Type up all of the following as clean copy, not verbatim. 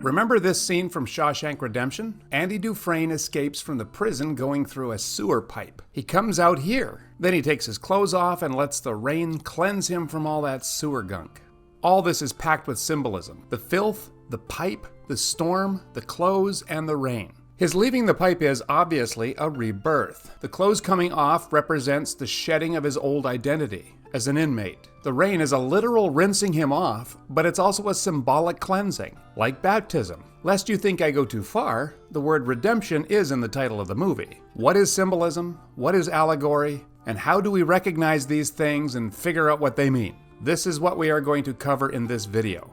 Remember this scene from Shawshank Redemption? Andy Dufresne escapes from the prison going through a sewer pipe. He comes out here. Then he takes his clothes off and lets the rain cleanse him from all that sewer gunk. All this is packed with symbolism. The filth, the pipe, the storm, the clothes, and the rain. His leaving the pipe is obviously a rebirth. The clothes coming off represents the shedding of his old identity as an inmate. The rain is a literal rinsing him off, but it's also a symbolic cleansing, like baptism. Lest you think I go too far, the word redemption is in the title of the movie. What is symbolism? What is allegory? And how do we recognize these things and figure out what they mean? This is what we are going to cover in this video.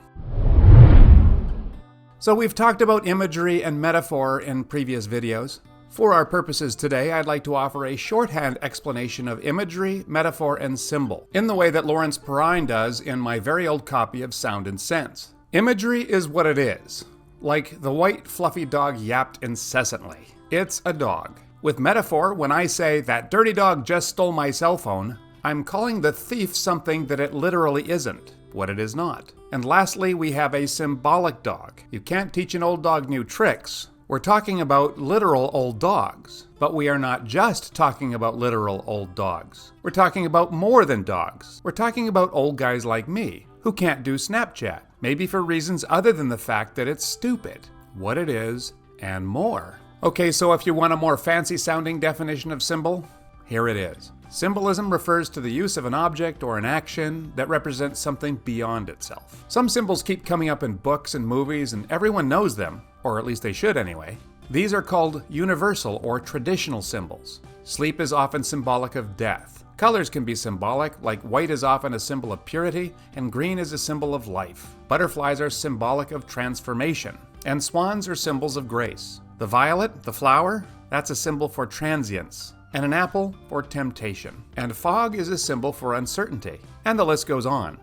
So we've talked about imagery and metaphor in previous videos. For our purposes today, I'd like to offer a shorthand explanation of imagery, metaphor, and symbol, in the way that Lawrence Perrine does in my very old copy of Sound and Sense. Imagery is what it is. Like the white fluffy dog yapped incessantly. It's a dog. With metaphor, when I say, "That dirty dog just stole my cell phone," I'm calling the thief something that it literally isn't, what it is not. And lastly, we have a symbolic dog. You can't teach an old dog new tricks. We're talking about literal old dogs. But we are not just talking about literal old dogs. We're talking about more than dogs. We're talking about old guys like me, who can't do Snapchat, maybe for reasons other than the fact that it's stupid, what it is, and more. Okay, so if you want a more fancy-sounding definition of symbol, here it is. Symbolism refers to the use of an object or an action that represents something beyond itself. Some symbols keep coming up in books and movies, and everyone knows them, or at least they should anyway. These are called universal or traditional symbols. Sleep is often symbolic of death. Colors can be symbolic, like white is often a symbol of purity, and green is a symbol of life. Butterflies are symbolic of transformation, and swans are symbols of grace. The violet, the flower, that's a symbol for transience, and an apple for temptation. And fog is a symbol for uncertainty. And the list goes on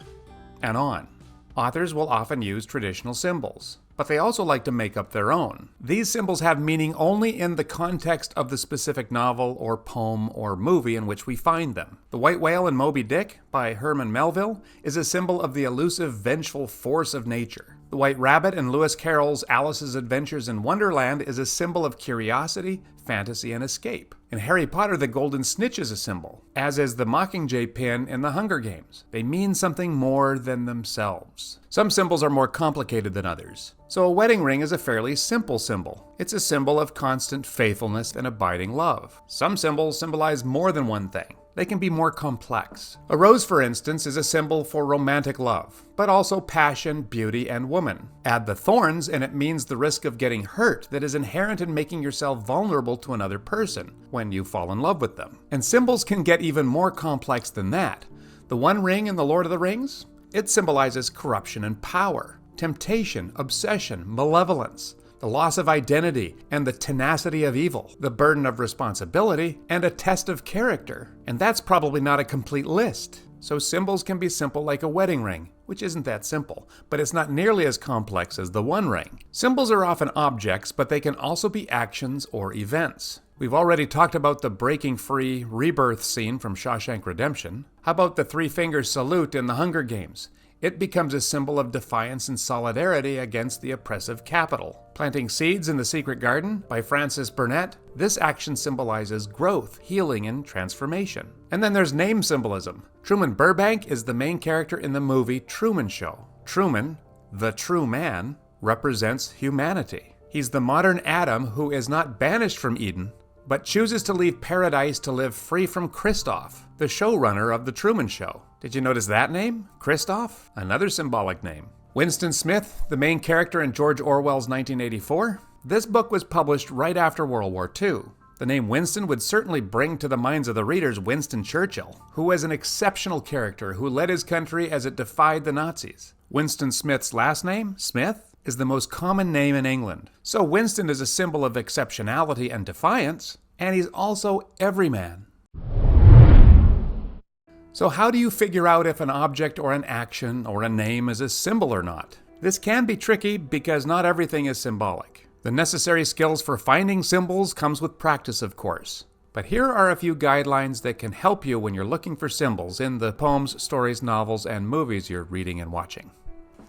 and on. Authors will often use traditional symbols, but they also like to make up their own. These symbols have meaning only in the context of the specific novel or poem or movie in which we find them. The White Whale in Moby Dick by Herman Melville is a symbol of the elusive, vengeful force of nature. The White Rabbit in Lewis Carroll's Alice's Adventures in Wonderland is a symbol of curiosity, fantasy, and escape. In Harry Potter, the golden snitch is a symbol, as is the Mockingjay pin in the Hunger Games. They mean something more than themselves. Some symbols are more complicated than others. So a wedding ring is a fairly simple symbol. It's a symbol of constant faithfulness and abiding love. Some symbols symbolize more than one thing. They can be more complex. A rose, for instance, is a symbol for romantic love, but also passion, beauty, and woman. Add the thorns, and it means the risk of getting hurt that is inherent in making yourself vulnerable to another person when you fall in love with them. And symbols can get even more complex than that. The One Ring in The Lord of the Rings? It symbolizes corruption and power, temptation, obsession, malevolence, the loss of identity, and the tenacity of evil, the burden of responsibility, and a test of character. And that's probably not a complete list. So symbols can be simple like a wedding ring, which isn't that simple, but it's not nearly as complex as the One Ring. Symbols are often objects, but they can also be actions or events. We've already talked about the breaking free rebirth scene from Shawshank Redemption. How about the three-finger salute in the Hunger Games? It becomes a symbol of defiance and solidarity against the oppressive capital. Planting Seeds in the Secret Garden by Francis Burnett, this action symbolizes growth, healing, and transformation. And then there's name symbolism. Truman Burbank is the main character in the movie Truman Show. Truman, the true man, represents humanity. He's the modern Adam who is not banished from Eden, but chooses to leave paradise to live free from Christoph, the showrunner of The Truman Show. Did you notice that name? Christoph? Another symbolic name. Winston Smith, the main character in George Orwell's 1984. This book was published right after World War II. The name Winston would certainly bring to the minds of the readers Winston Churchill, who was an exceptional character who led his country as it defied the Nazis. Winston Smith's last name, Smith, is the most common name in England. So Winston is a symbol of exceptionality and defiance, and he's also everyman. So how do you figure out if an object or an action or a name is a symbol or not? This can be tricky because not everything is symbolic. The necessary skills for finding symbols comes with practice, of course. But here are a few guidelines that can help you when you're looking for symbols in the poems, stories, novels, and movies you're reading and watching.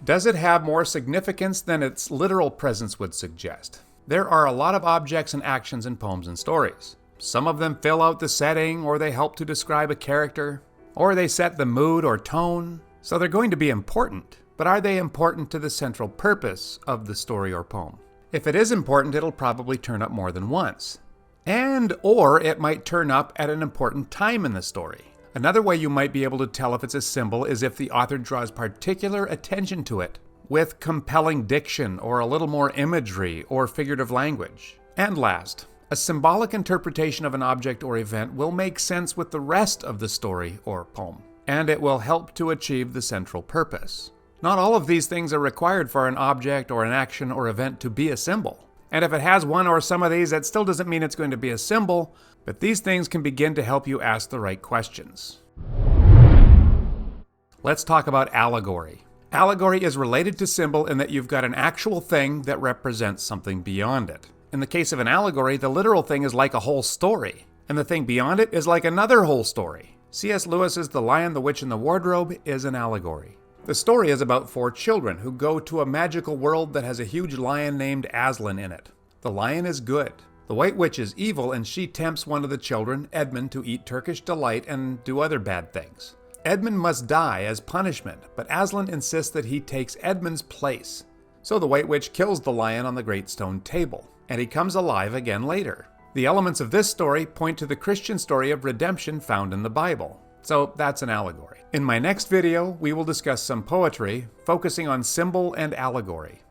Does it have more significance than its literal presence would suggest? There are a lot of objects and actions in poems and stories. Some of them fill out the setting, or they help to describe a character, or they set the mood or tone. So they're going to be important, but are they important to the central purpose of the story or poem? If it is important, it'll probably turn up more than once. Or it might turn up at an important time in the story. Another way you might be able to tell if it's a symbol is if the author draws particular attention to it, with compelling diction or a little more imagery or figurative language. And last, a symbolic interpretation of an object or event will make sense with the rest of the story or poem, and it will help to achieve the central purpose. Not all of these things are required for an object or an action or event to be a symbol. And if it has one or some of these, that still doesn't mean it's going to be a symbol, but these things can begin to help you ask the right questions. Let's talk about allegory. Allegory is related to symbol in that you've got an actual thing that represents something beyond it. In the case of an allegory, the literal thing is like a whole story, and the thing beyond it is like another whole story. C.S. Lewis's The Lion, the Witch, and the Wardrobe is an allegory. The story is about 4 children who go to a magical world that has a huge lion named Aslan in it. The lion is good. The White Witch is evil, and she tempts one of the children, Edmund, to eat Turkish delight and do other bad things. Edmund must die as punishment, but Aslan insists that he takes Edmund's place. So the White Witch kills the lion on the great stone table, and he comes alive again later. The elements of this story point to the Christian story of redemption found in the Bible. So that's an allegory. In my next video, we will discuss some poetry, focusing on symbol and allegory.